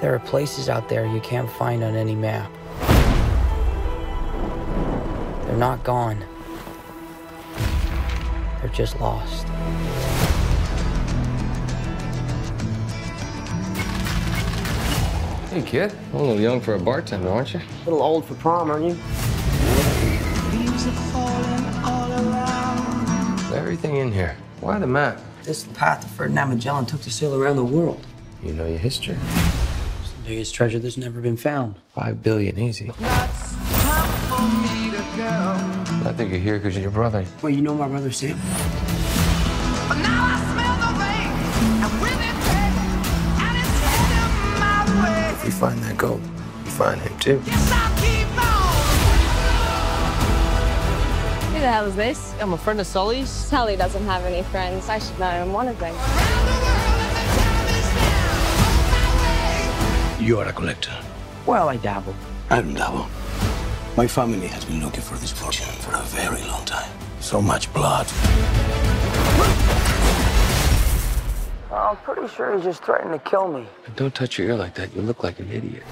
There are places out there you can't find on any map. They're not gone. They're just lost. Hey, kid. A little young for a bartender, aren't you? A little old for prom, aren't you? Leaves are falling all around. Everything in here. Why the map? This is the path that Ferdinand Magellan took to sail around the world. You know your history. It's the biggest treasure that's never been found. 5 billion, easy. That's time for me to go. I think you're here because of your brother. Well, you know my brother Sam? But now I smell the rain. I'm with it, and it's heading my way. If we find that gold, we find him too. Yes, I'll keep on. Who the hell is this? I'm a friend of Sully's. Sully doesn't have any friends. I should know I'm one of them. Around the world and the time is now. On my way. You are a collector. Well, I dabble. I don't dabble. My family has been looking for this fortune for a very long time. So much blood. I'm pretty sure he's just threatening to kill me. Don't touch your ear like that. You look like an idiot.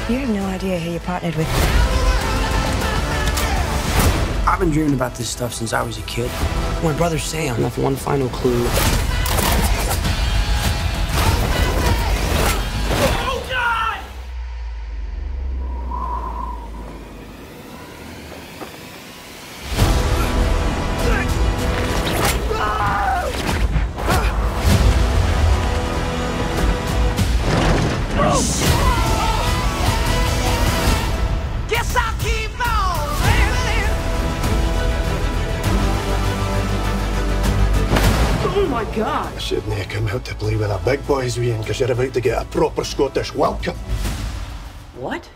You have no idea who you partnered with. I've been dreaming about this stuff since I was a kid. My brother Sam left one final clue. Guess I'll keep on living. Oh my God! I shouldn't have come out to play with the big boys, Ian, because you're about to get a proper Scottish welcome. What?